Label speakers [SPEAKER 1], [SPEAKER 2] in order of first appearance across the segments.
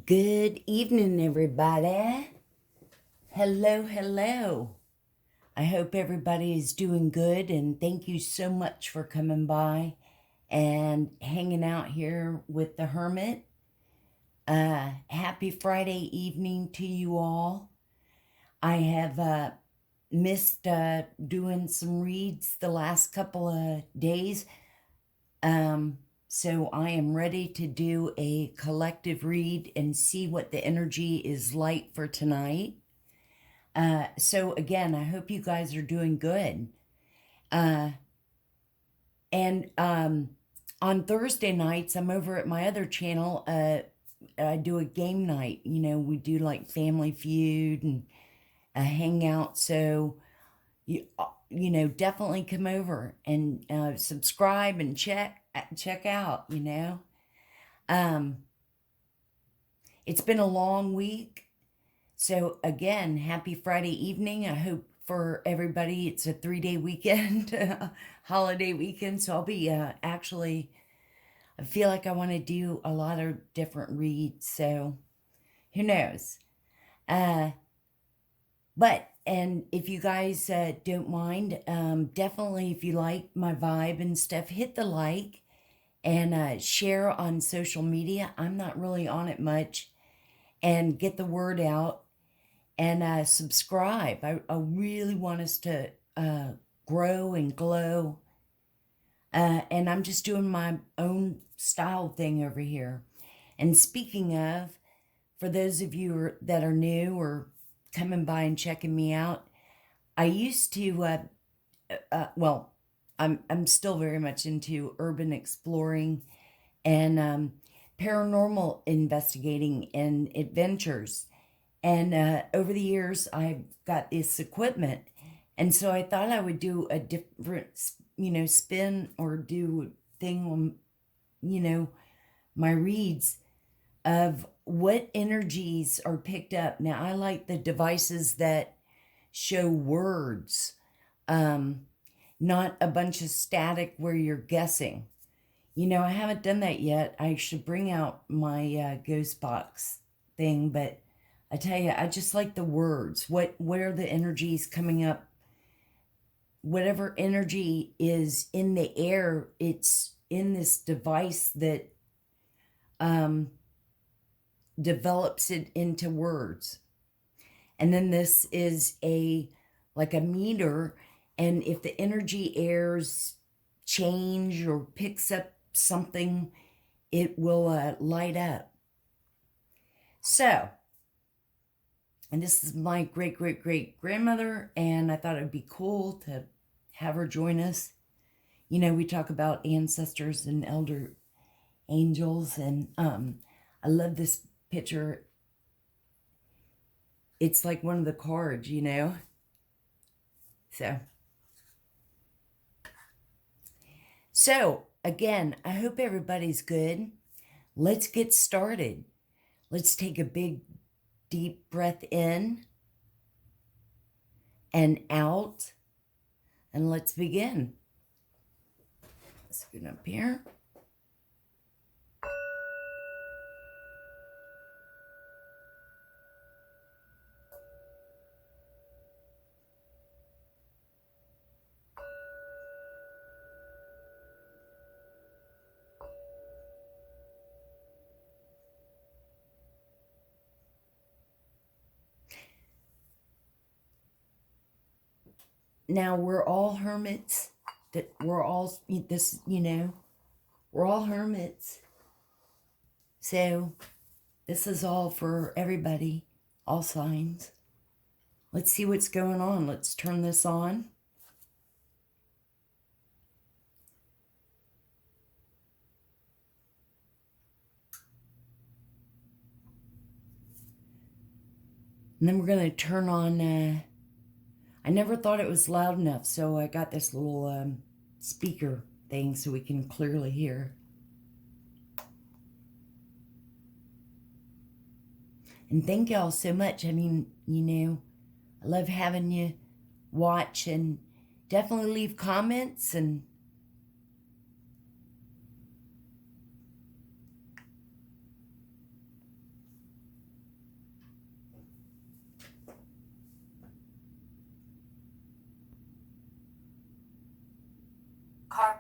[SPEAKER 1] Good evening, everybody. Hello, hello. I hope everybody is doing good, and thank you so much for coming by and hanging out here with the Hermit. Happy Friday evening to you all. I have missed doing some reads the last couple of days. So I am ready to do a collective read and see what the energy is like for tonight. So again, I hope you guys are doing good. And on Thursday nights, I'm over at my other channel. I do a game night. You know, we do like Family Feud and a hangout. So you know, definitely come over and subscribe and check out. You know, it's been a long week. So again, happy Friday evening. I hope for everybody it's a 3-day weekend, holiday weekend. So I'll be actually, I feel like I want to do a lot of different reads. So who knows? And if you guys don't mind, definitely if you like my vibe and stuff, hit the like and share on social media. I'm not really on it much. And get the word out. And subscribe. I really want us to grow and glow. And I'm just doing my own style thing over here. And speaking of, for those of you that are new or coming by and checking me out, I used to, well, I'm still very much into urban exploring and paranormal investigating and adventures. And over the years, I've got this equipment. And so I thought I would do a different, spin or do a thing on, my reads of what energies are picked up. Now, I like the devices that show words, not a bunch of static where you're guessing. I haven't done that yet. I should bring out my ghost box thing, but I tell you, I just like the words. What are the energies coming up? Whatever energy is in the air, it's in this device that develops it into words. And then this is like a meter, and if the energy airs change or picks up something, it will light up. So, and this is my great-great-great-grandmother, and I thought it'd be cool to have her join us. We talk about ancestors and elder angels, and I love this picture. It's like one of the cards, So, again, I hope everybody's good. Let's get started. Let's take a big deep breath in and out, and let's begin. Let's scoot up here. Now, we're all hermits. That we're all this, we're all hermits. So this is all for everybody, all signs. Let's see what's going on. Let's turn this on. And then we're going to turn on, I never thought it was loud enough, so I got this little speaker thing so we can clearly hear. And thank y'all so much. I mean, I love having you watch, and definitely leave comments. And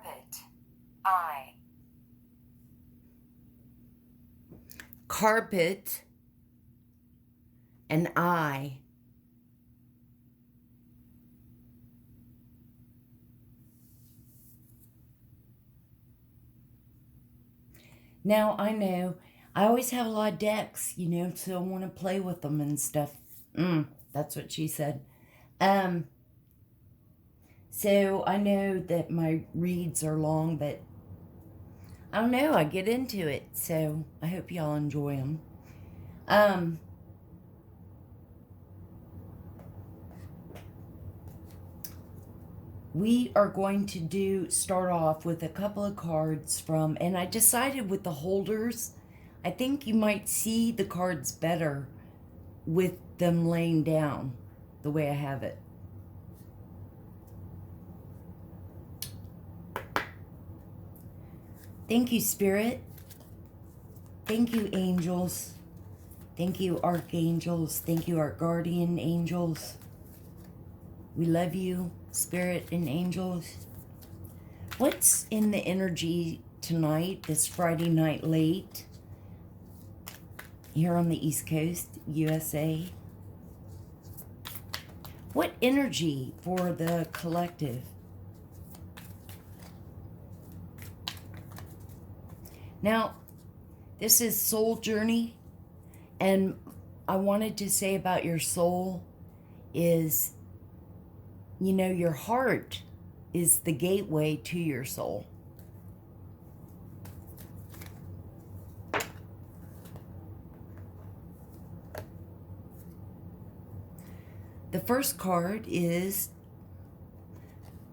[SPEAKER 1] Carpet. I. Carpet and I. Now, I know I always have a lot of decks, you know, so I want to play with them and stuff. That's what she said. So I know that my reads are long, but I don't know, I get into it, so I hope y'all enjoy them. We are going to start off with a couple of cards from, and I decided with the holders, I think you might see the cards better with them laying down the way I have it. Thank you, Spirit. Thank you, angels. Thank you, archangels. Thank you, our guardian angels. We love you, Spirit and angels. What's in the energy tonight, this Friday night late, here on the East Coast, USA? What energy for the collective? Now, this is Soul Journey, and I wanted to say about your soul is, you know, your heart is the gateway to your soul. The first card is,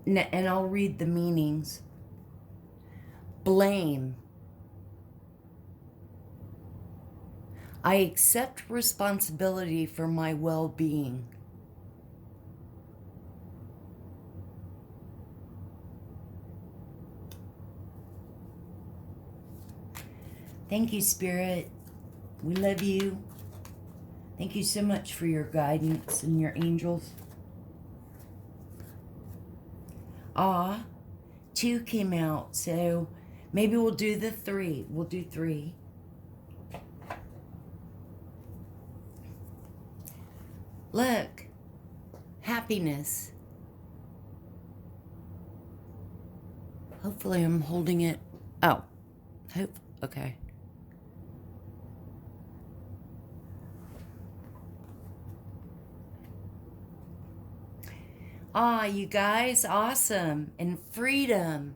[SPEAKER 1] and I'll read the meanings, blame. I accept responsibility for my well-being. Thank you, Spirit. We love you. Thank you so much for your guidance and your angels. Ah, 2 came out, so maybe we'll do the 3. We'll do 3. Look, happiness. Hopefully I'm holding it. Oh, okay. Ah, you guys, awesome. And freedom.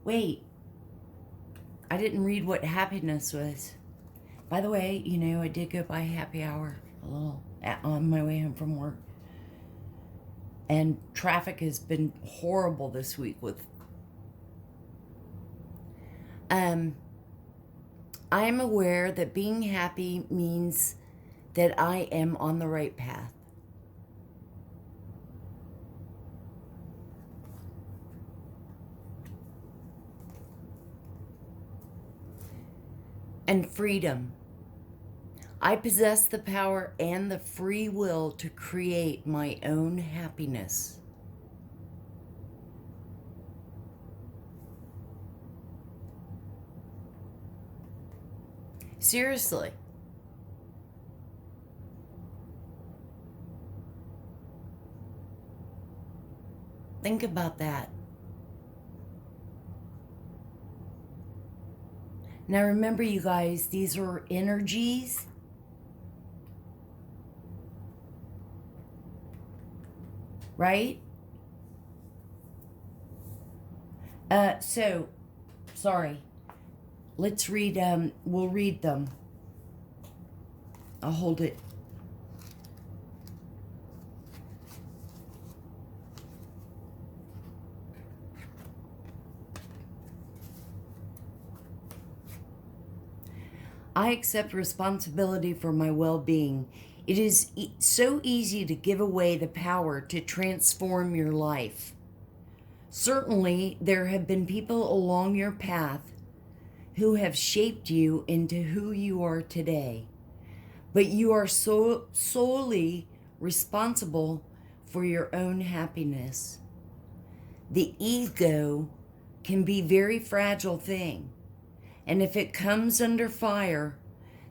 [SPEAKER 1] Wait, I didn't read what happiness was. By the way, you know, I did go by happy hour a little on my way home from work. And traffic has been horrible this week with... I am aware that being happy means that I am on the right path. And freedom. I possess the power and the free will to create my own happiness. Seriously. Think about that. Now remember, you guys, these are energies. Right? So, sorry. Let's read, we'll read them. I'll hold it. I accept responsibility for my well-being. It is so easy to give away the power to transform your life. Certainly, there have been people along your path who have shaped you into who you are today. But you are solely responsible for your own happiness. The ego can be a very fragile thing. And if it comes under fire,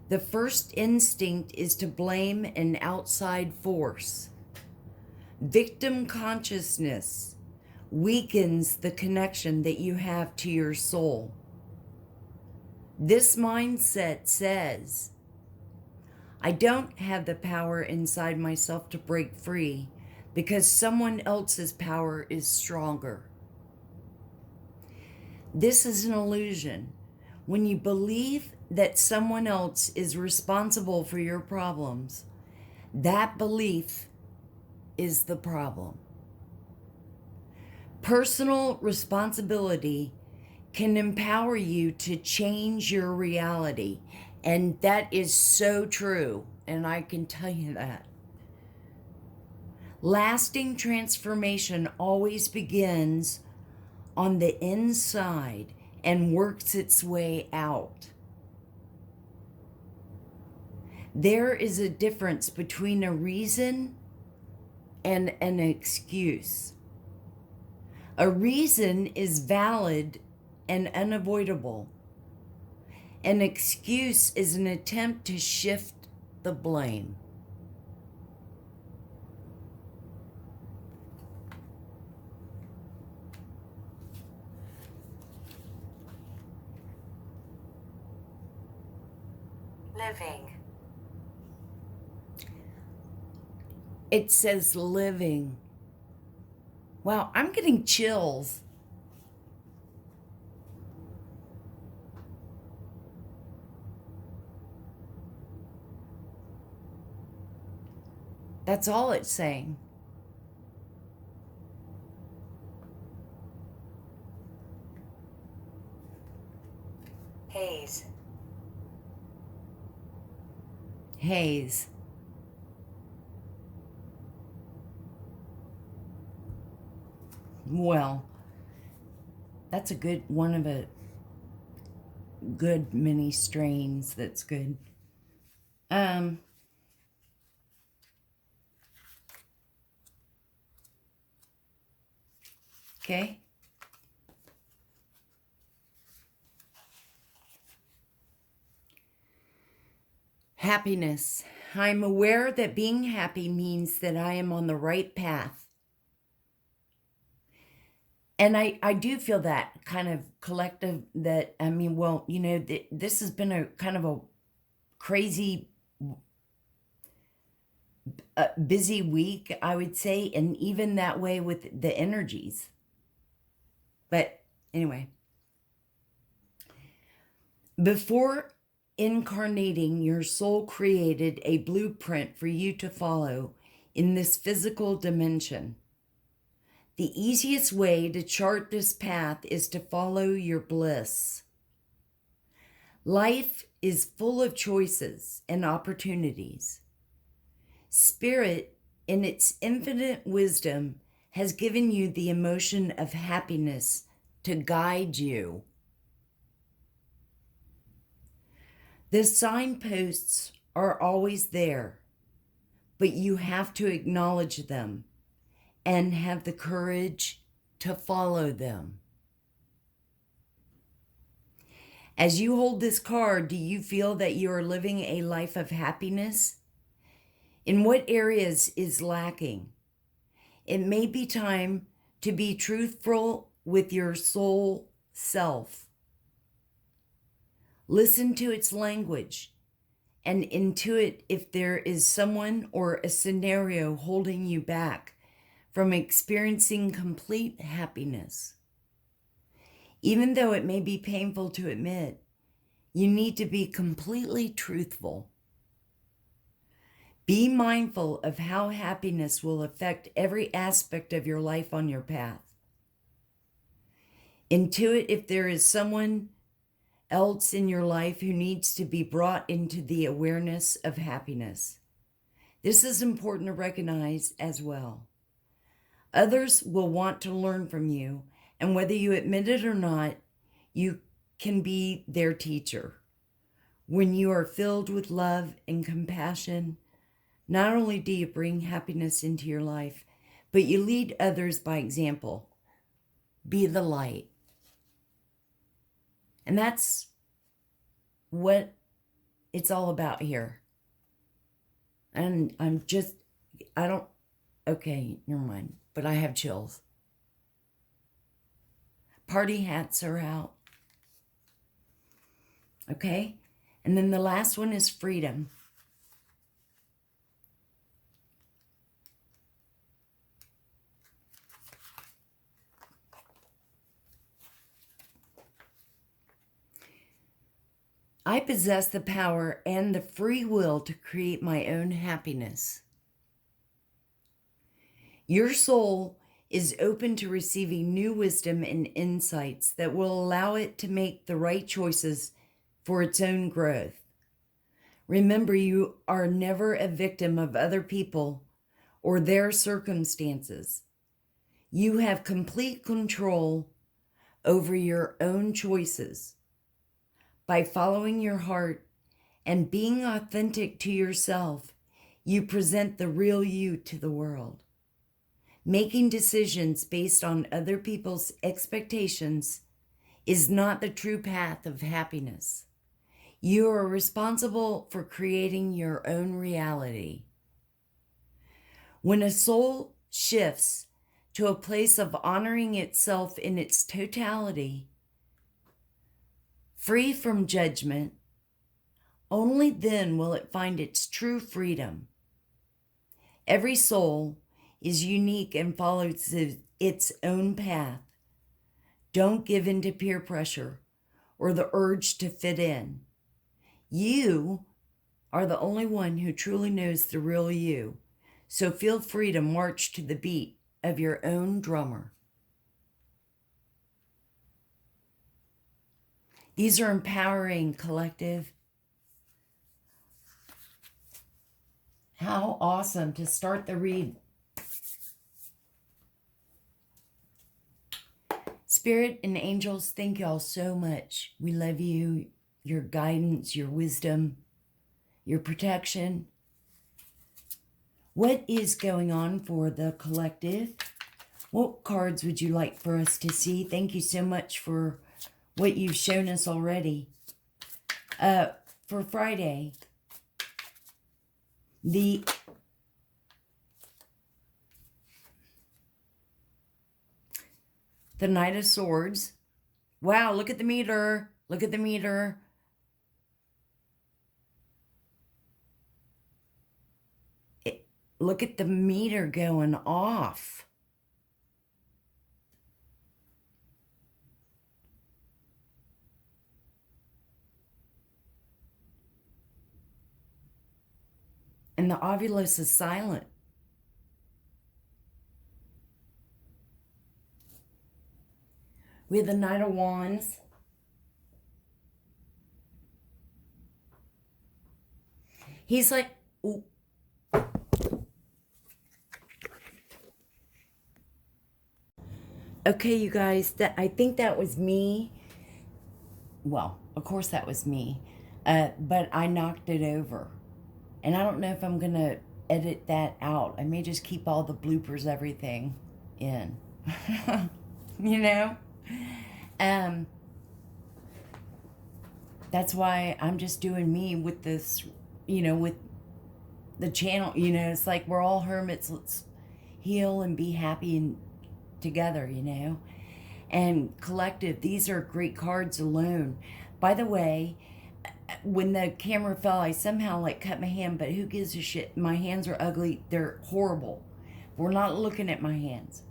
[SPEAKER 1] the first instinct is to blame an outside force. Victim consciousness weakens the connection that you have to your soul. This mindset says, I don't have the power inside myself to break free because someone else's power is stronger. This is an illusion. When you believe that someone else is responsible for your problems, that belief is the problem. Personal responsibility can empower you to change your reality. And that is so true. And I can tell you that. Lasting transformation always begins on the inside and works its way out. There is a difference between a reason and an excuse. A reason is valid and unavoidable. An excuse is an attempt to shift the blame. Living. It says living. Wow, I'm getting chills. That's all it's saying. Haze. Haze. Well, that's a good one of a good many strains. That's good. Okay. Happiness. I'm aware that being happy means that I am on the right path. And I do feel that kind of collective that, I mean, well, you know, this has been a kind of a crazy, busy week, I would say, and even that way with the energies. But anyway, before incarnating, your soul created a blueprint for you to follow in this physical dimension. The easiest way to chart this path is to follow your bliss. Life is full of choices and opportunities. Spirit, in its infinite wisdom, has given you the emotion of happiness to guide you. The signposts are always there, but you have to acknowledge them and have the courage to follow them. As you hold this card, do you feel that you are living a life of happiness? In what areas is lacking? It may be time to be truthful with your soul self. Listen to its language and intuit if there is someone or a scenario holding you back from experiencing complete happiness. Even though it may be painful to admit, you need to be completely truthful. Be mindful of how happiness will affect every aspect of your life on your path. Intuit if there is someone else in your life who needs to be brought into the awareness of happiness. This is important to recognize as well. Others will want to learn from you, and whether you admit it or not, you can be their teacher. When you are filled with love and compassion, not only do you bring happiness into your life, but you lead others by example. Be the light. And that's what it's all about here. And okay, never mind. But I have chills. Party hats are out. Okay? And then the last one is freedom. I possess the power and the free will to create my own happiness. Your soul is open to receiving new wisdom and insights that will allow it to make the right choices for its own growth. Remember, you are never a victim of other people or their circumstances. You have complete control over your own choices. By following your heart and being authentic to yourself, you present the real you to the world. Making decisions based on other people's expectations is not the true path of happiness. You are responsible for creating your own reality. When a soul shifts to a place of honoring itself in its totality, free from judgment, only then will it find its true freedom. Every soul is unique and follows its own path. Don't give in to peer pressure or the urge to fit in. You are the only one who truly knows the real you, so feel free to march to the beat of your own drummer. These are empowering, collective. How awesome to start the read. Spirit and angels, thank y'all so much. We love you, your guidance, your wisdom, your protection. What is going on for the collective? What cards would you like for us to see? Thank you so much for what you've shown us already. For Friday, the Knight of Swords. Wow, look at the meter. Look at the meter. Look at the meter going off. And the ovulus is silent. We have the Knight of Wands. He's like, ooh. Okay, you guys, I think that was me. Well, of course that was me. But I knocked it over. And I don't know if I'm going to edit that out. I may just keep all the bloopers, everything in. You know? That's why I'm just doing me with this, with the channel. It's like we're all hermits. Let's heal and be happy and together, And collective, these are great cards alone. By the way, when the camera fell, I somehow cut my hand, but who gives a shit? My hands are ugly. They're horrible. We're not looking at my hands.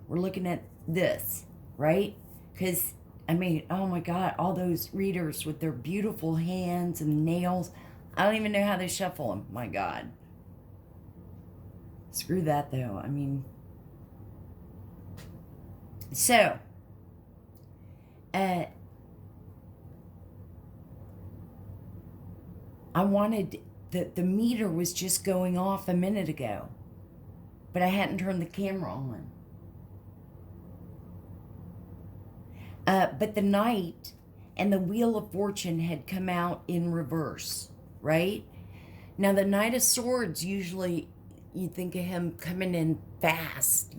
[SPEAKER 1] We're looking at this, right? Because, oh my God, all those readers with their beautiful hands and nails. I don't even know how they shuffle them. My God. Screw that, though. So, I wanted, the meter was just going off a minute ago, but I hadn't turned the camera on. But the Knight and the Wheel of Fortune had come out in reverse, right? Now, the Knight of Swords, usually you think of him coming in fast,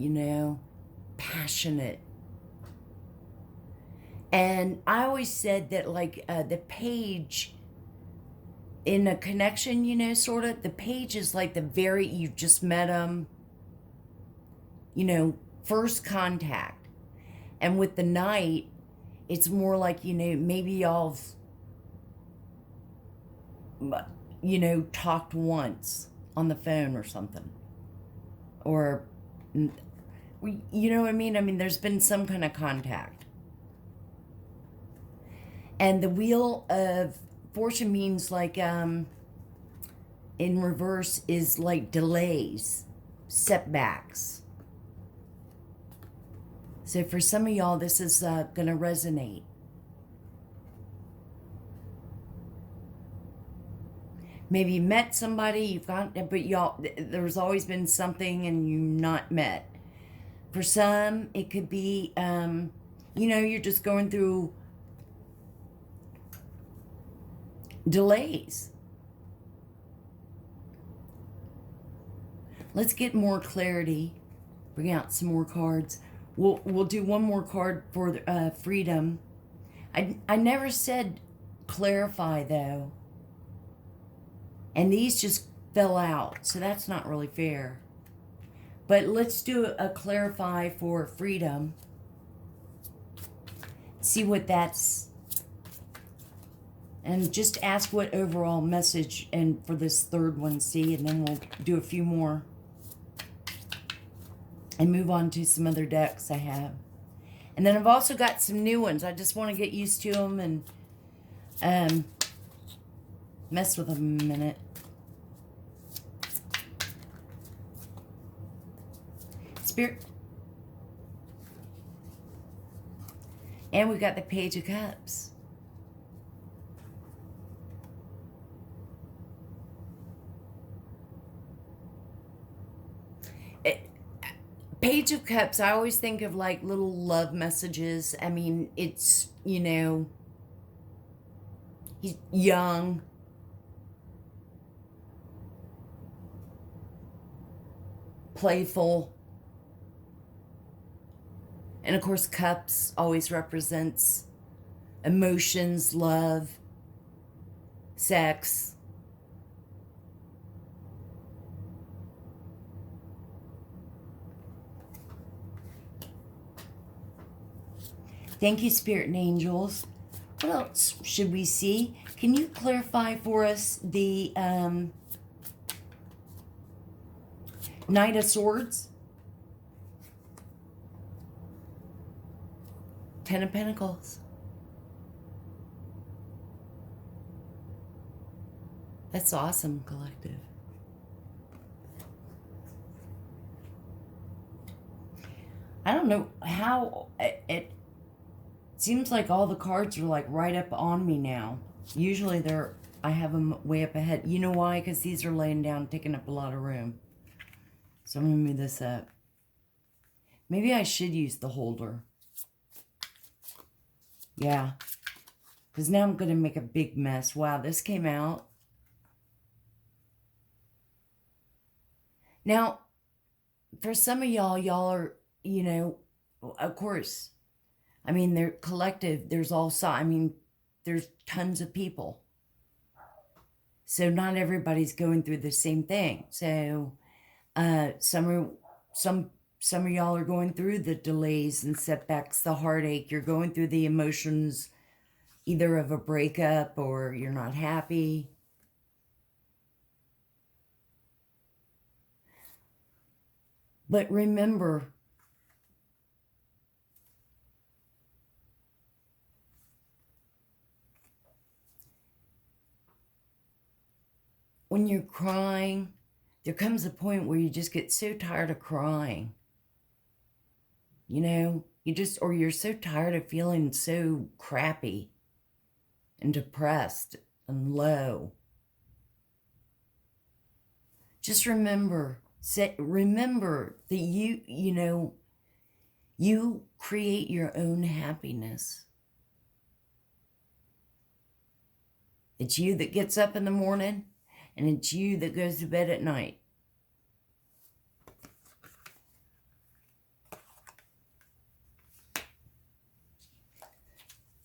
[SPEAKER 1] passionate. And I always said that, like, the page in a connection, you know, sort of, the page is like the very, you just met them, you know, first contact. And with the knight, it's more like, you know, maybe y'all, you know, talked once on the phone or something. Or, you know what I mean? I mean, there's been some kind of contact. And the Wheel of Fortune means, like, in reverse is like delays, setbacks. So for some of y'all, this is going to resonate. Maybe you met somebody, you've got, but y'all, there's always been something and you not met. For some, it could be, you know, you're just going through delays. Let's get more clarity. Bring out some more cards. We'll do one more card for freedom. I never said clarify, though. And these just fell out, so that's not really fair. But let's do a clarify for freedom. See what that's... And just ask what overall message, and for this third one, see, and then we'll do a few more. And move on to some other decks I have. And then I've also got some new ones. I just want to get used to them and mess with them a minute. Spirit. And we got the Page of Cups. Page of Cups, I always think of like little love messages. I mean, it's, you know, he's young. Playful. And of course, cups always represents emotions, love, sex. Thank you, Spirit and Angels. What else should we see? Can you clarify for us the Knight of Swords? Ten of Pentacles. That's awesome, collective. I don't know how it seems like all the cards are like right up on me now. Usually I have them way up ahead. You know why? Because these are laying down, taking up a lot of room. So I'm going to move this up. Maybe I should use the holder. Yeah. Because now I'm going to make a big mess. Wow, this came out. Now, for some of y'all are, you know, of course, I mean, they're collective. There's also, I mean, there's tons of people. So not everybody's going through the same thing. So some of y'all are going through the delays and setbacks, the heartache. You're going through the emotions, either of a breakup or you're not happy. But remember, when you're crying, there comes a point where you just get so tired of crying. You know, or you're so tired of feeling so crappy and depressed and low. Just remember that you know, you create your own happiness. It's you that gets up in the morning, and it's you that goes to bed at night.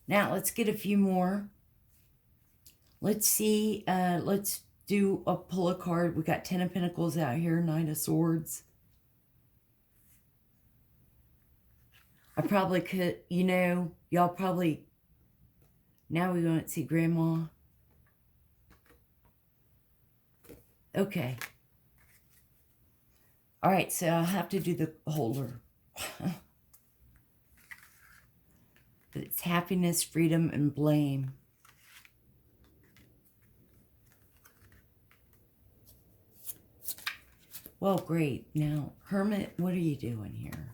[SPEAKER 1] Now, let's get a few more. Let's see. Let's do a pull a card. We got 10 of Pentacles out here, 9 of Swords. I probably could, you know, y'all probably, now we won't see Grandma. Okay. All right, so I'll have to do the holder. But it's happiness, freedom, and blame. Well, great. Now, Hermit, what are you doing here?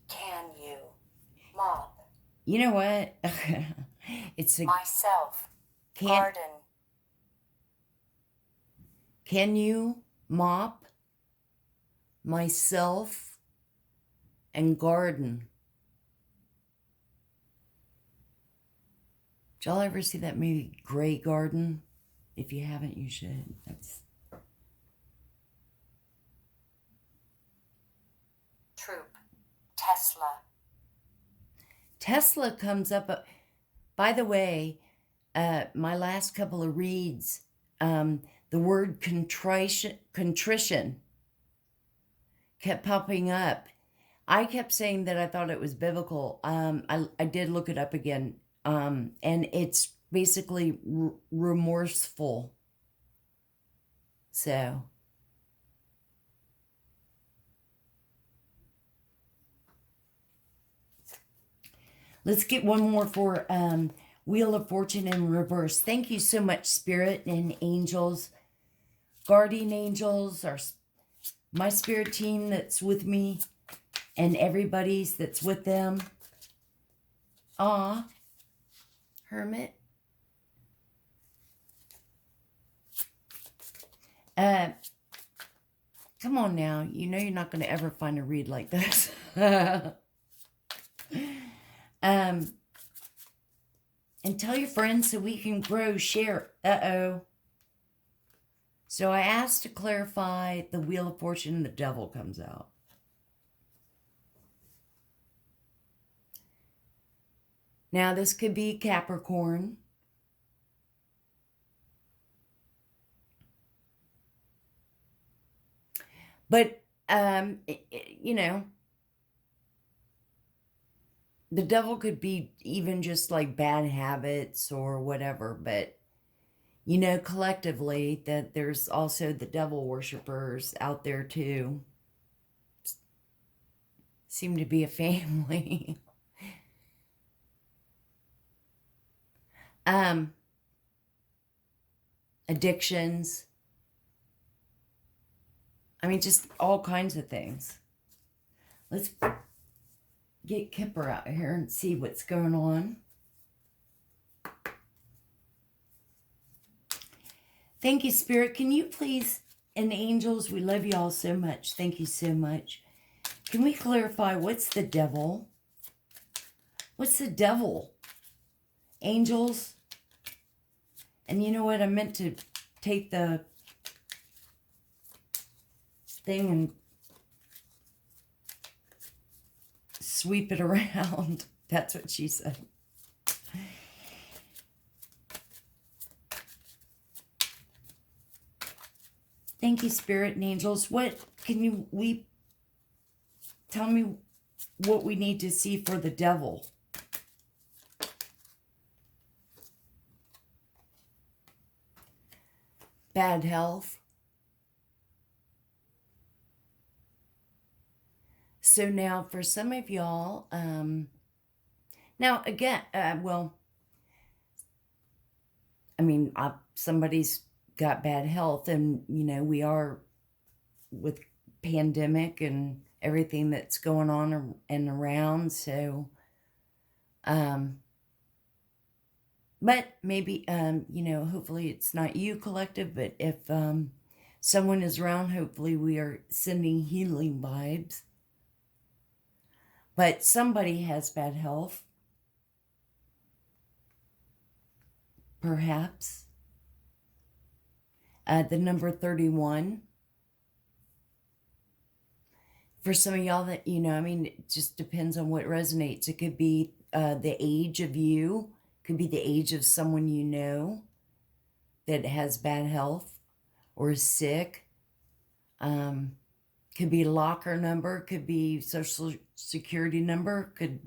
[SPEAKER 2] Can you mop?
[SPEAKER 1] You know what? It's a
[SPEAKER 2] myself. Garden.
[SPEAKER 1] Can you mop myself and garden? Did y'all ever see that movie Grey Garden? If you haven't, you should. That's
[SPEAKER 2] Troop. Tesla.
[SPEAKER 1] Tesla comes up. By the way, my last couple of reads, the word contrition kept popping up. I kept saying that I thought it was biblical. I did look it up again, and it's basically remorseful. So let's get one more for Wheel of Fortune in reverse. Thank you so much, Spirit and angels, guardian angels, my spirit team that's with me, and everybody's that's with them. Aw, Hermit. Come on now. You know you're not going to ever find a read like this. And tell your friends so we can grow, share. Uh-oh. So I asked to clarify the Wheel of Fortune and the Devil comes out. Now this could be Capricorn. But, you know, the devil could be even just like bad habits or whatever. But, you know, collectively, that there's also the devil worshippers out there too. Seem to be a family. Addictions. I mean, just all kinds of things. Let's get Kipper out here and see what's going on. Thank you, Spirit. Can you please, and angels, we love you all so much. Thank you so much. Can we clarify what's the devil? What's the devil? Angels? And you know what? I meant to take the thing and sweep it around. That's what she said. Thank you, Spirit and angels. What can we tell me what we need to see for the devil? Bad health. So now for some of y'all, now again, well, I mean, somebody's got bad health and, you know, we are with pandemic and everything that's going on and around. So, but maybe, you know, hopefully it's not you, collective, but if someone is around, hopefully we are sending healing vibes. But somebody has bad health. Perhaps. The number 31. For some of y'all that, I mean, it just depends on what resonates. It could be the age of you, could be the age of someone you know that has bad health or is sick. Could be locker number, could be social security number, could,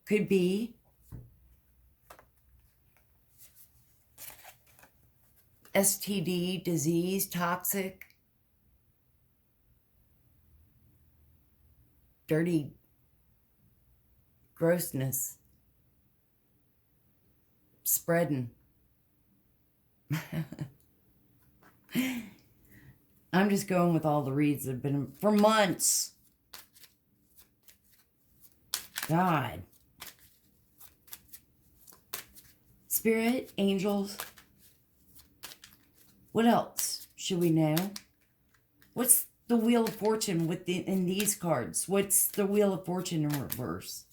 [SPEAKER 1] Could be STD, disease, toxic, dirty grossness, spreading. I'm just going with all the reads that have been for months. God. Spirit, angels. What else should we know? What's the Wheel of Fortune in these cards? What's the Wheel of Fortune in reverse?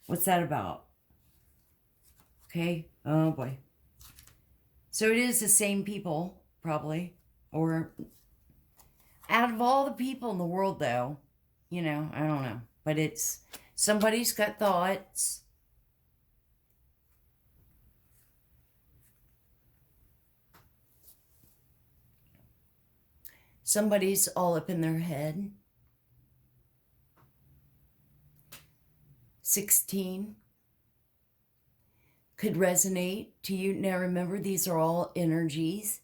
[SPEAKER 1] What's that about? Okay. Oh, boy. So it is the same people, probably. Or out of all the people in the world, though, I don't know. But it's somebody's got thoughts. Somebody's all up in their head. 16 could resonate to you. Now remember, these are all energies.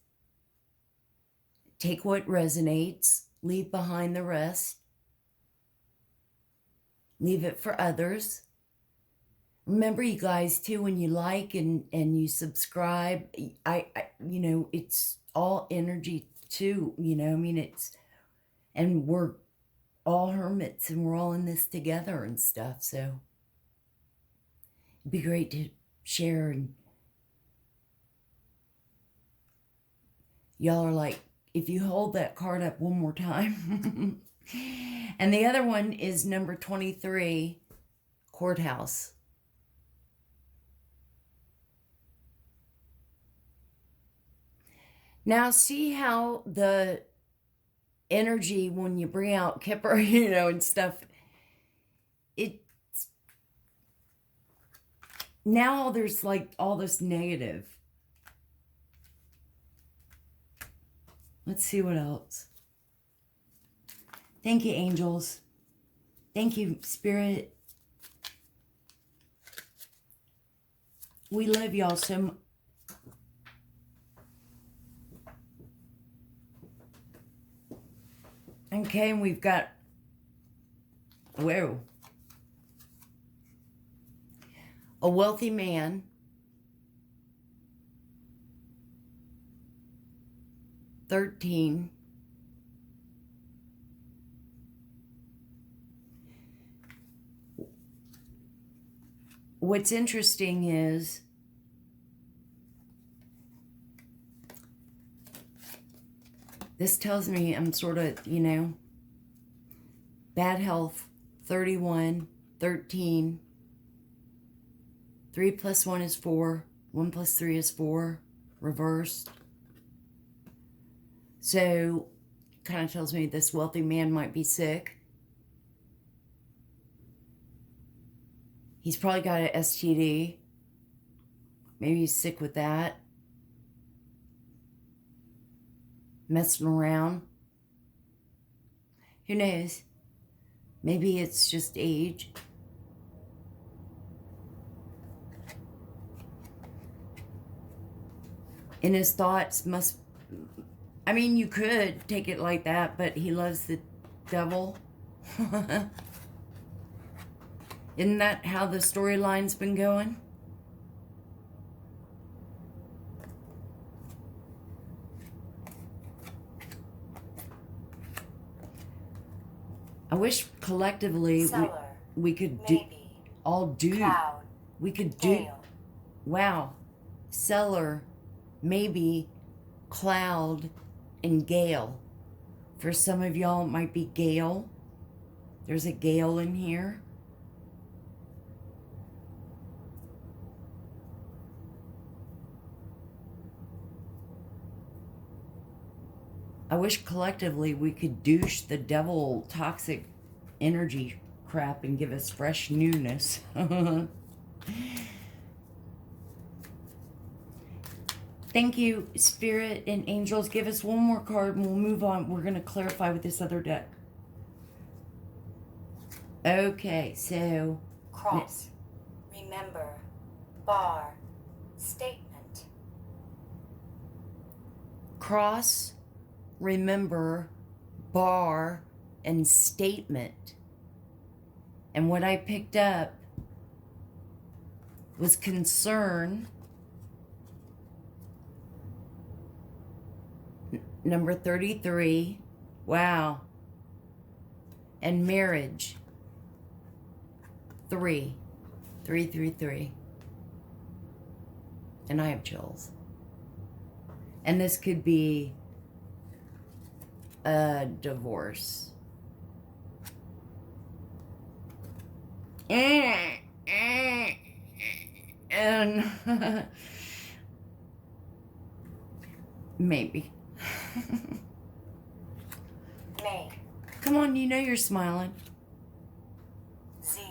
[SPEAKER 1] Take what resonates, leave behind the rest. Leave it for others. Remember, you guys, too, when you like and you subscribe, I it's all energy too, I mean, and we're all hermits and we're all in this together and stuff, so it'd be great to share. And y'all are like, if you hold that card up one more time. And the other one is number 23, courthouse. Now, see how the energy when you bring out Kipper, and stuff, it's now there's like all this negative. Let's see what else. Thank you, angels. Thank you, Spirit. We love y'all so much. Okay, and we've got, whoa, a wealthy man, $13. What's interesting is this tells me I'm sort of, bad health, 31, 13. 3 plus 1 is 4. 1 plus 3 is 4. Reversed. So, kind of tells me this wealthy man might be sick. He's probably got an STD. Maybe he's sick with that. Messing around. Who knows? Maybe it's just age. And his thoughts must... I mean, you could take it like that, but he loves the devil. Isn't that how the storyline's been going? I wish collectively we could do,
[SPEAKER 2] cloud,
[SPEAKER 1] we could do,
[SPEAKER 2] gale.
[SPEAKER 1] wow, Cellar, maybe, cloud, and gale. For some of y'all, it might be gale. There's a gale in here. I wish collectively we could douche the devil toxic energy crap and give us fresh newness. Thank you, Spirit and Angels. Give us one more card and we'll move on. We're going to clarify with this other deck. Okay, so...
[SPEAKER 2] Cross. Remember. Bar. Statement.
[SPEAKER 1] Cross, remember, bar, and statement. And what I picked up was concern. Number 33. Wow. And marriage. 3. 333. And I have chills. And this could be a divorce. And maybe.
[SPEAKER 2] May.
[SPEAKER 1] Come on, you know you're smiling.
[SPEAKER 2] Z.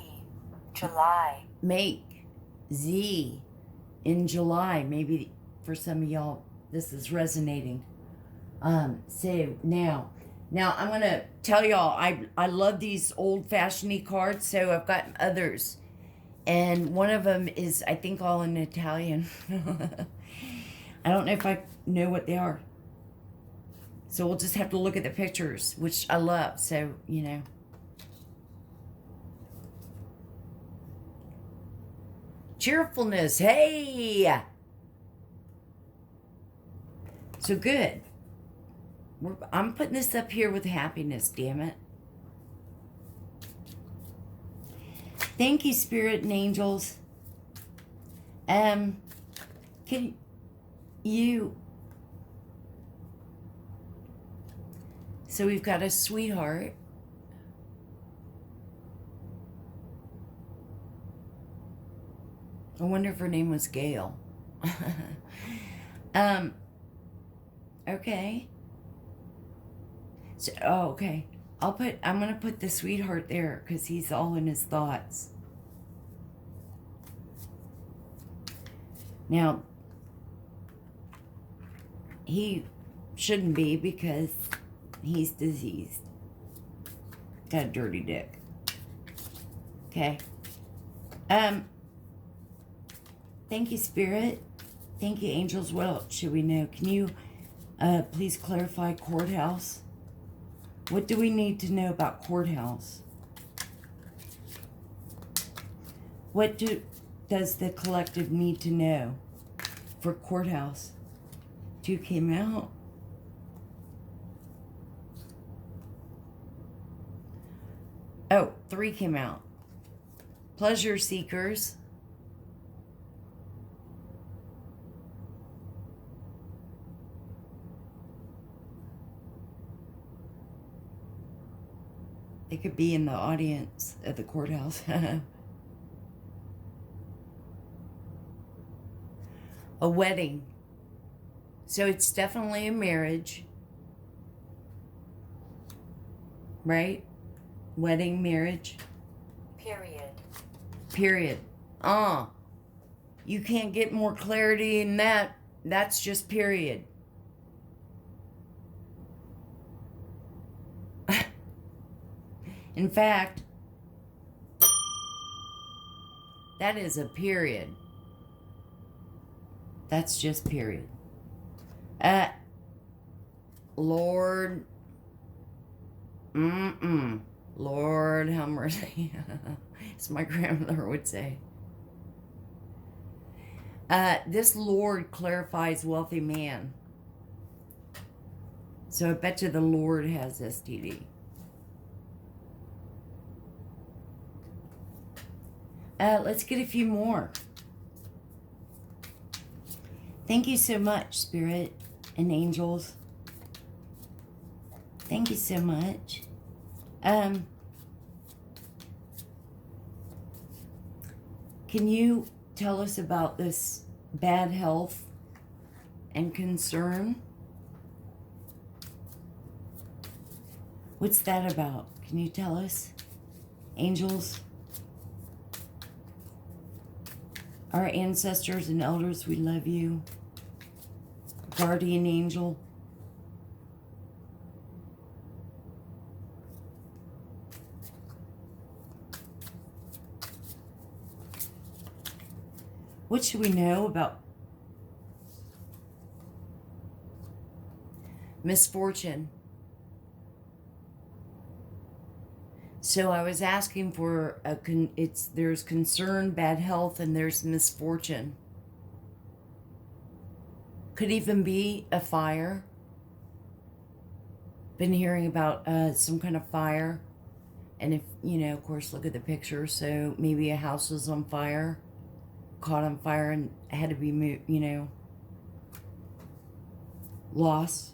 [SPEAKER 2] July.
[SPEAKER 1] Make Z in July. Maybe for some of y'all this is resonating. So now I'm gonna tell y'all I love these old-fashioned cards, so I've got others, and one of them is I think all in Italian. I don't know if I know what they are, so we'll just have to look at the pictures, which I love. So you know. Cheerfulness, hey! So good. I'm putting this up here with happiness, damn it. Thank you, Spirit and Angels. Can you... So we've got a sweetheart. I wonder if her name was Gail. Okay. So, oh, okay. I'm gonna put the sweetheart there because he's all in his thoughts. Now, he shouldn't be because he's diseased. Got a dirty dick. Okay. Thank you, Spirit. Thank you, Angels. What else should we know? Can you please clarify courthouse? What do we need to know about courthouse? What does the collective need to know for courthouse? 2 came out. Oh, 3 came out. Pleasure seekers. They could be in the audience at the courthouse. A wedding. So it's definitely a marriage. Right? Wedding, marriage.
[SPEAKER 2] Period.
[SPEAKER 1] Period. You can't get more clarity in that. That's just period. In fact, that is a period. That's just period. Lord. Lord have mercy. As my grandmother would say. This Lord clarifies wealthy man. So I bet you the Lord has STD. Let's get a few more. Thank you so much, Spirit and Angels. Thank you so much. Can you tell us about this bad health and concern? What's that about? Can you tell us? Angels? Our ancestors and elders, we love you. Guardian angel. What should we know about misfortune? So I was asking for there's concern, bad health, and there's misfortune. Could even be a fire. Been hearing about some kind of fire. And if, you know, of course, look at the picture. So maybe a house was on fire, caught on fire, and had to be moved, you know, loss.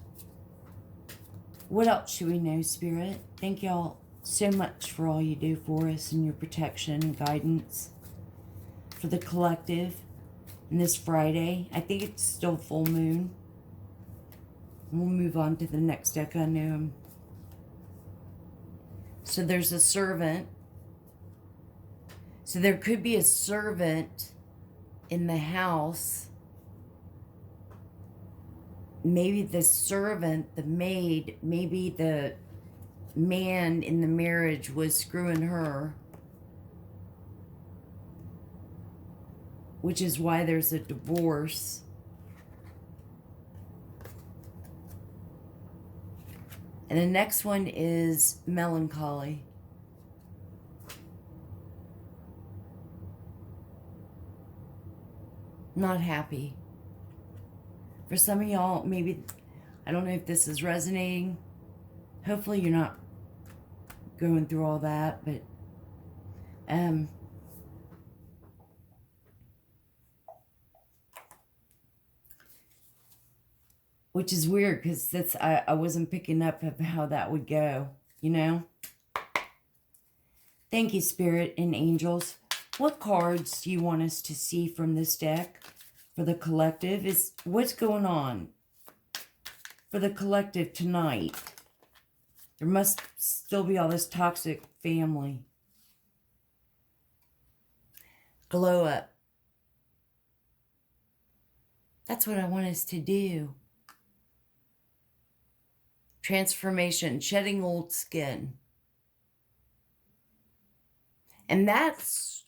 [SPEAKER 1] What else should we know, Spirit? Thank y'all so much for all you do for us and your protection and guidance for the collective. And this Friday, I think it's still full moon. We'll move on to the next deck. I know. So there's a servant. So there could be a servant in the house. Maybe the servant, the maid, maybe the man in the marriage was screwing her. Which is why there's a divorce. And the next one is melancholy. Not happy. For some of y'all, maybe, I don't know if this is resonating. Hopefully you're not going through all that, but which is weird because that's I wasn't picking up of how that would go, you know? Thank you, Spirit and angels. What cards do you want us to see from this deck for the collective? Is what's going on for the collective tonight? There must still be all this toxic family. Glow up. That's what I want us to do. Transformation, shedding old skin. And that's,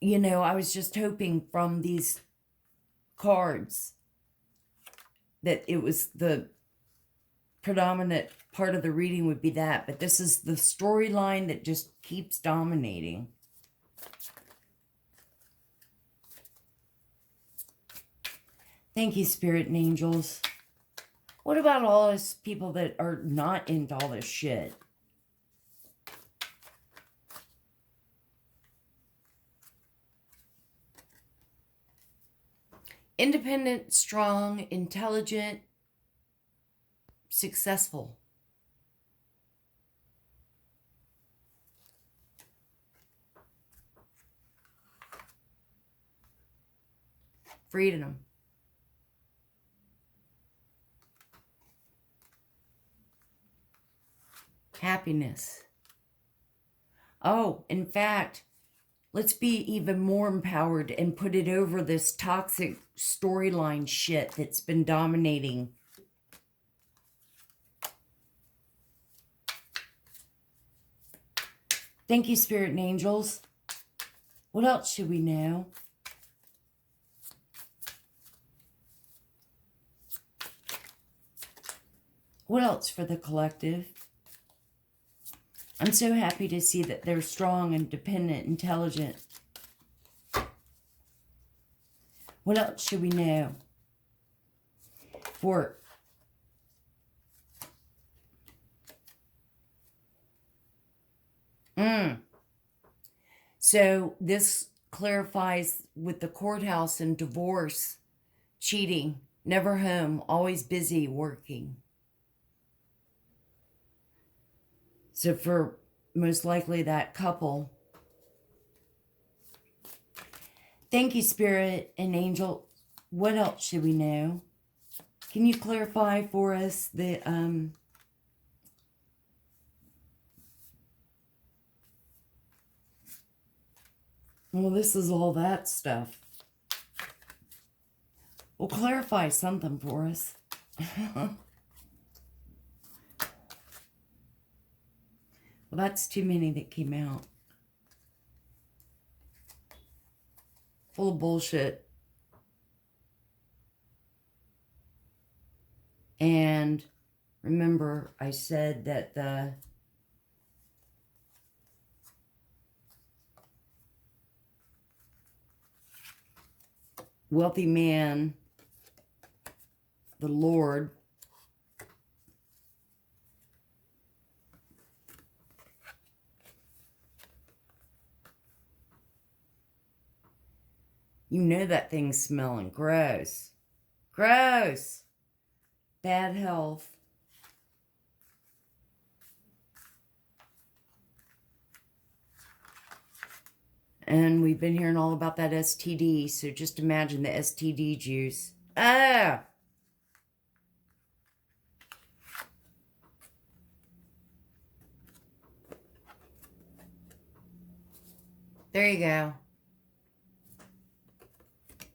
[SPEAKER 1] you know, I was just hoping from these cards that it was the predominant part of the reading would be that, but this is the storyline that just keeps dominating. Thank you, Spirit and angels. What about all those people that are not into all this shit? Independent, strong, intelligent, successful. Freedom. Happiness. Oh, in fact, let's be even more empowered and put it over this toxic storyline shit that's been dominating. Thank you, Spirit and angels. What else should we know? What else for the collective? I'm so happy to see that they're strong, independent, intelligent. What else should we know? For So this clarifies with the courthouse and divorce, cheating, never home, always busy working. So for most likely that couple. Thank you, Spirit and angel. What else should we know? Can you clarify for us the Well, this is all that stuff. Well, clarify something for us. Well, that's too many that came out. Full of bullshit. And remember, I said that the wealthy man, the Lord, you know that thing's smelling gross. Gross. Bad health. And we've been hearing all about that STD, so just imagine the STD juice. Ah! There you go.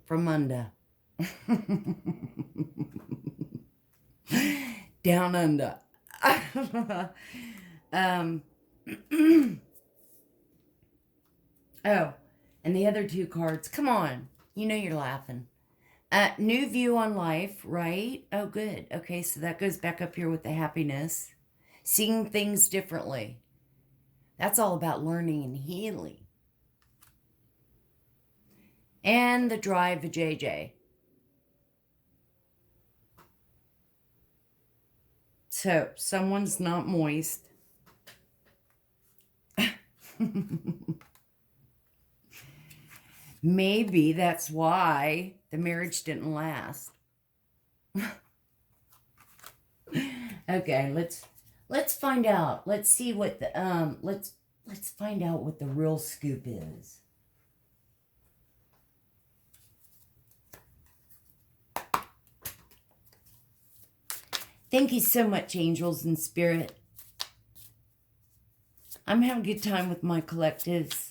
[SPEAKER 1] From Unda. Down under. Oh, and the other two cards. Come on. You know you're laughing. New view on life, right? Oh, good. Okay, so that goes back up here with the happiness. Seeing things differently. That's all about learning and healing. And the dry vajajay. So, someone's not moist. Maybe that's why the marriage didn't last. Okay, let's find out. Let's see what the let's find out what the real scoop is. Thank you so much, angels and spirit. I'm having a good time with my collectives.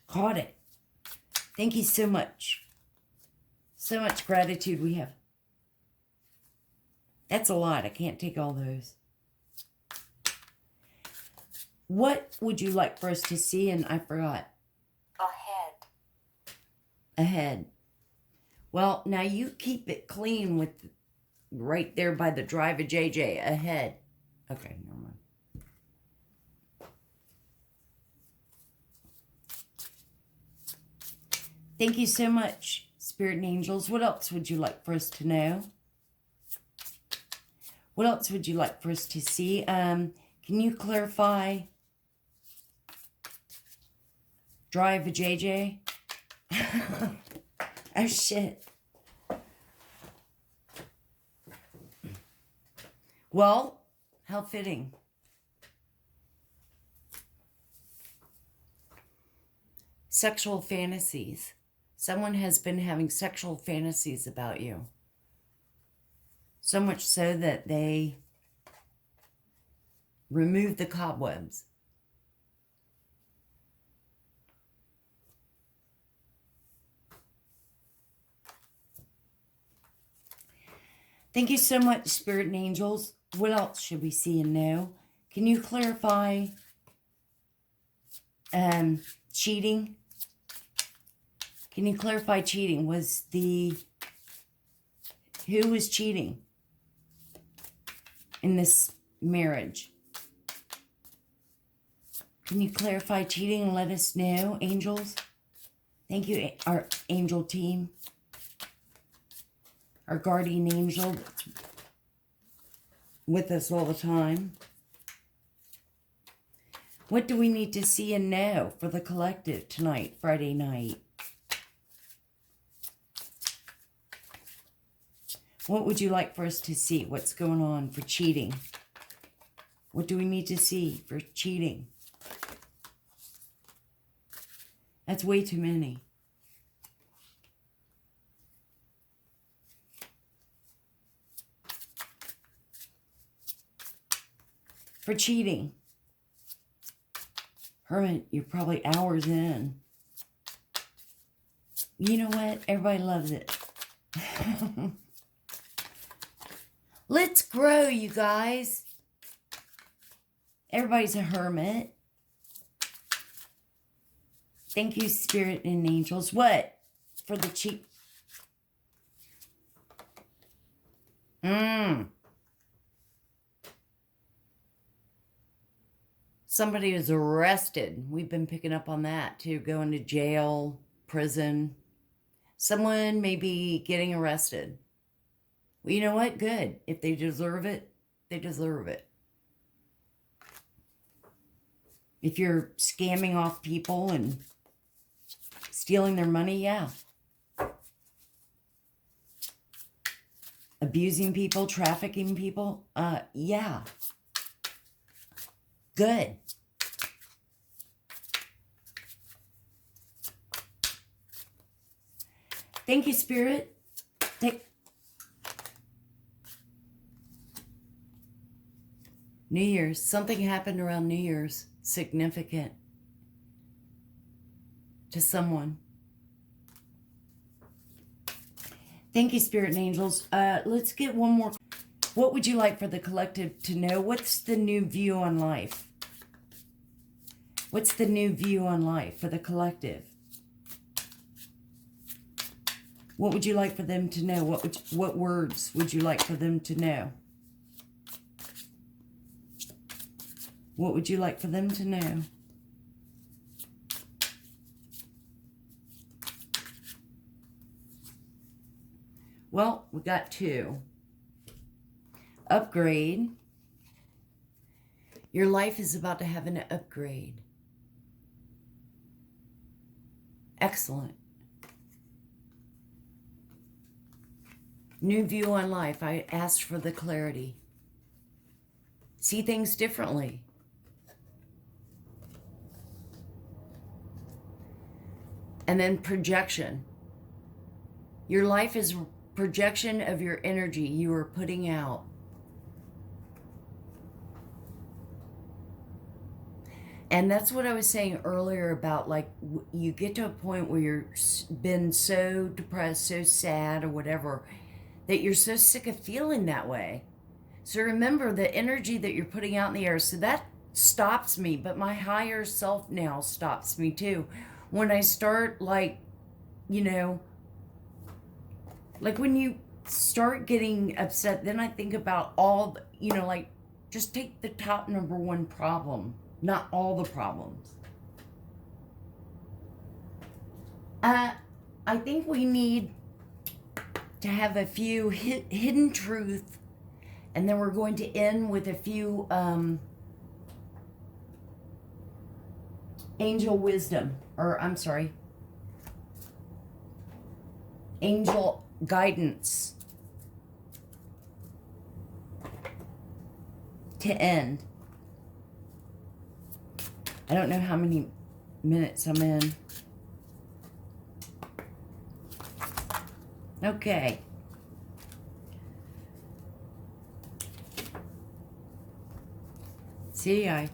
[SPEAKER 1] Caught it. Thank you so much. So much gratitude we have. That's a lot. I can't take all those. What would you like for us to see? And I forgot.
[SPEAKER 2] Ahead.
[SPEAKER 1] Ahead. Well, now you keep it clean with right there by the dry vajajay. Ahead. Okay, never mind. Thank you so much, Spirit and Angels. What else would you like for us to know? What else would you like for us to see? Can you clarify dry vajajay? Oh, shit. Well, how fitting. Sexual fantasies. Someone has been having sexual fantasies about you. So much so that they removed the cobwebs. Thank you so much, Spirit and Angels. What else should we see and know? Can you clarify cheating? Can you clarify cheating? Who was cheating in this marriage? Can you clarify cheating and let us know, angels? Thank you, our angel team. Our guardian angel that's with us all the time. What do we need to see and know for the collective tonight, Friday night? What would you like for us to see? What's going on for cheating? What do we need to see for cheating? That's way too many. For cheating. Hermit, you're probably hours in. You know what? Everybody loves it. Let's grow, you guys. Everybody's a hermit. Thank you, Spirit and Angels. What? For the cheap. Somebody was arrested. We've been picking up on that too. Going to jail, prison. Someone may be getting arrested. Well, you know what? Good. If they deserve it, they deserve it. If you're scamming off people and stealing their money, yeah. Abusing people, trafficking people, yeah. Good. Thank you, Spirit. New Year's. Something happened around New Year's. Significant. To someone. Thank you, Spirit and Angels. Let's get one more. What would you like for the collective to know? What's the new view on life? What's the new view on life for the collective? What would you like for them to know? What words would you like for them to know? What would you like for them to know? Well, we got two. Upgrade. Your life is about to have an upgrade. Excellent. New view on life. I asked for the clarity. See things differently. And then projection. Your life is a projection of your energy you are putting out. And that's what I was saying earlier about, like, you get to a point where you've been so depressed, so sad or whatever, that you're so sick of feeling that way. So remember the energy that you're putting out in the air. So that stops me, but my higher self now stops me too. When I start, like, you know, like when you start getting upset, then I think about all, you know, like, just take the top number one problem, not all the problems. I think we need to have a few hidden truth, and then we're going to end with a few angel wisdom, or I'm sorry, angel guidance to end. I don't know how many minutes I'm in. Okay. See, I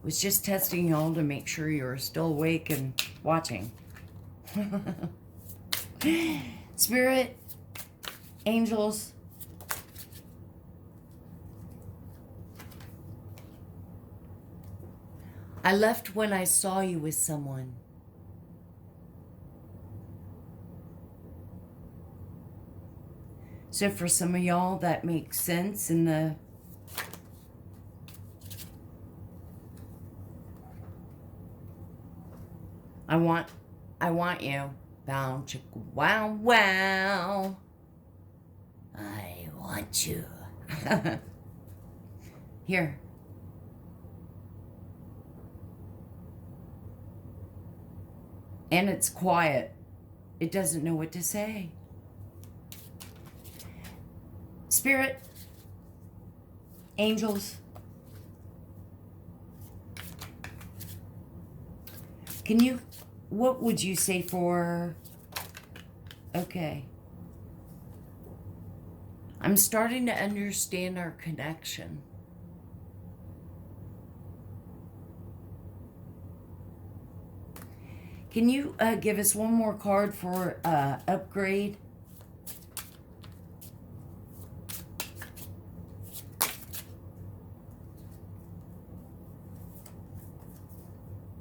[SPEAKER 1] was just testing y'all to make sure you're still awake and watching. Spirit, angels, I left when I saw you with someone. So for some of y'all, that makes sense in the I want you. Bow chicka wow wow. I want you. Here. And it's quiet. It doesn't know what to say. Spirit, angels, can you, what would you say for, okay. I'm starting to understand our connection. Can you give us one more card for upgrade?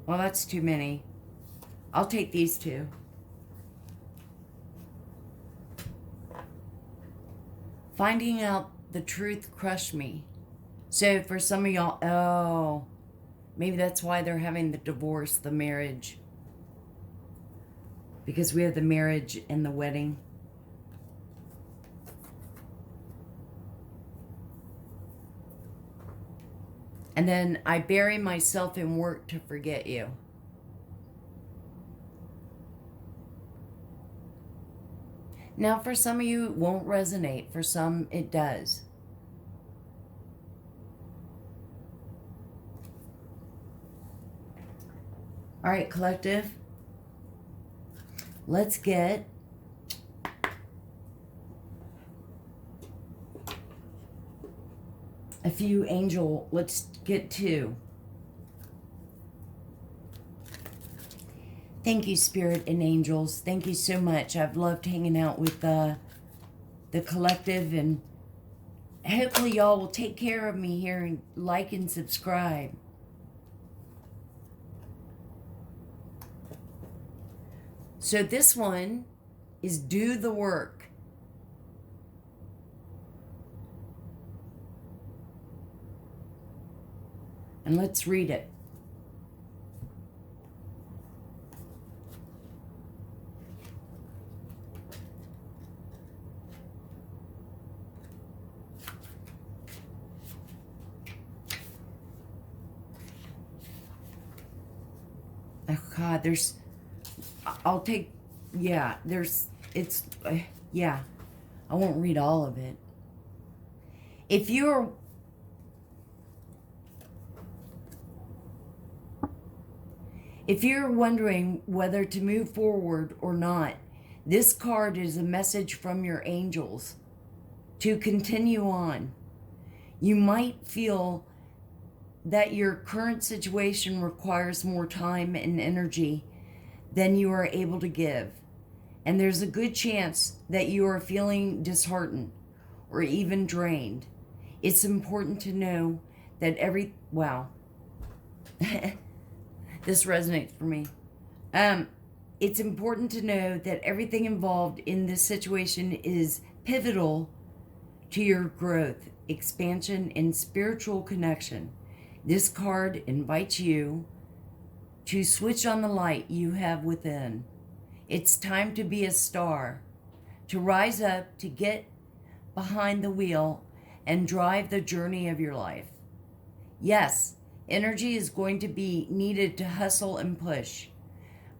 [SPEAKER 1] Well, that's too many. I'll take these two. Finding out the truth crushed me. So for some of y'all, oh, maybe that's why they're having the divorce, the marriage. Because we have the marriage and the wedding. And then I bury myself in work to forget you. Now, for some of you, it won't resonate. For some, it does. All right, collective. Let's get a few angel. Let's get two. Thank you, Spirit and angels. Thank you so much. I've loved hanging out with the collective, and hopefully y'all will take care of me here and like and subscribe. So this one is do the work. And let's read it. Oh God, I'll take, yeah, yeah, I won't read all of it. If you're wondering whether to move forward or not, this card is a message from your angels to continue on. You might feel that your current situation requires more time and energy than you are able to give. And there's a good chance that you are feeling disheartened or even drained. It's important to know that wow. This resonates for me. It's important to know that everything involved in this situation is pivotal to your growth, expansion, and spiritual connection. This card invites you to switch on the light you have within. It's time to be a star, to rise up, to get behind the wheel and drive the journey of your life. Yes, energy is going to be needed to hustle and push,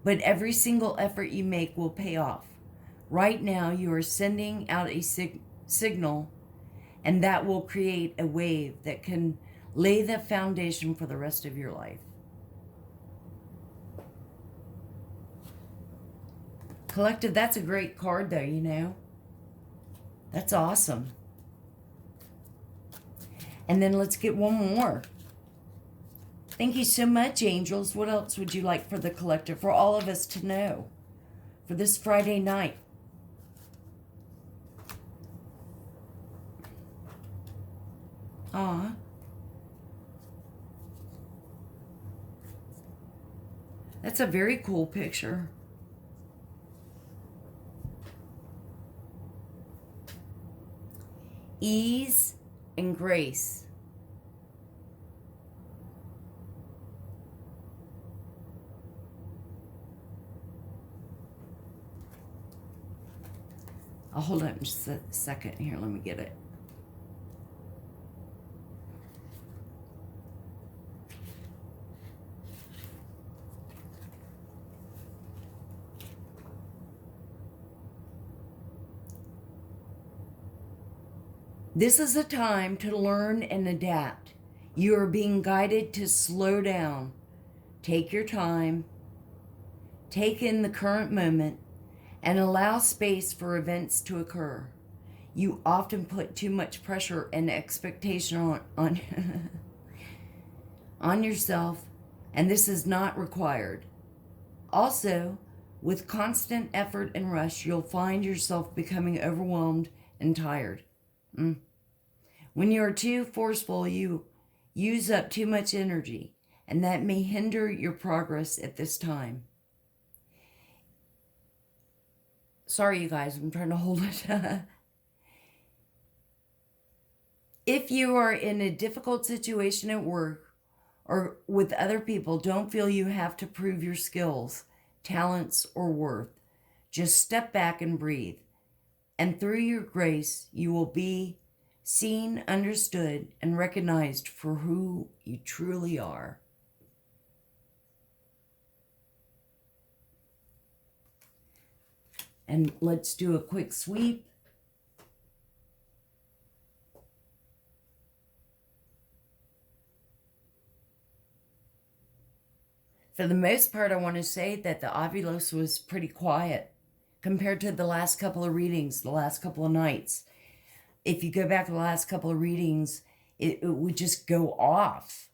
[SPEAKER 1] but every single effort you make will pay off. Right now, you are sending out a signal, and that will create a wave that can lay the foundation for the rest of your life. Collective, that's a great card though, you know. That's awesome. And then let's get one more. Thank you so much, angels. What else would you like for the collective, for all of us to know for this Friday night? Aw. That's a very cool picture. Ease and grace. I'll hold on just a second here. Let me get it. This is a time to learn and adapt. You are being guided to slow down. Take your time. Take in the current moment and allow space for events to occur. You often put too much pressure and expectation on on yourself, and this is not required. Also, with constant effort and rush, you'll find yourself becoming overwhelmed and tired. When you are too forceful, you use up too much energy, and that may hinder your progress at this time. Sorry, you guys, I'm trying to hold it. If you are in a difficult situation at work or with other people, don't feel you have to prove your skills, talents, or worth. Just step back and breathe. And through your grace, you will be seen, understood, and recognized for who you truly are. And let's do a quick sweep. For the most part, I want to say that the Ovilus was pretty quiet compared to the last couple of readings, the last couple of nights. If you go back to the last couple of readings, it would just go off.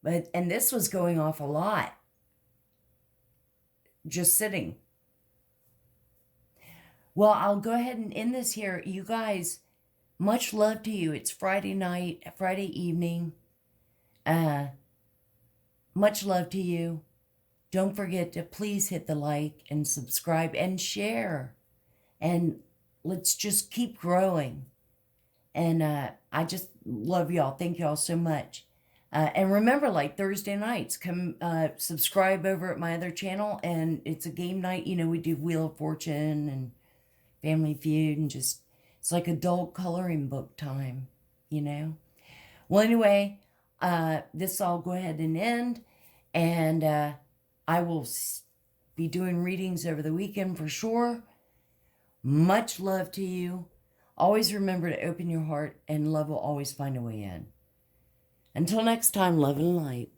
[SPEAKER 1] And this was going off a lot. Just sitting. Well, I'll go ahead and end this here. You guys, much love to you. It's Friday night, Friday evening. Much love to you. Don't forget to please hit the like and subscribe and share. And let's just keep growing. And I just love y'all. Thank y'all so much. And remember, like Thursday nights, come subscribe over at my other channel. And it's a game night. You know, we do Wheel of Fortune and Family Feud. And just, it's like adult coloring book time, you know. Well, anyway, this I'll go ahead and end. And I will be doing readings over the weekend for sure. Much love to you. Always remember to open your heart, and love will always find a way in. Until next time, love and light.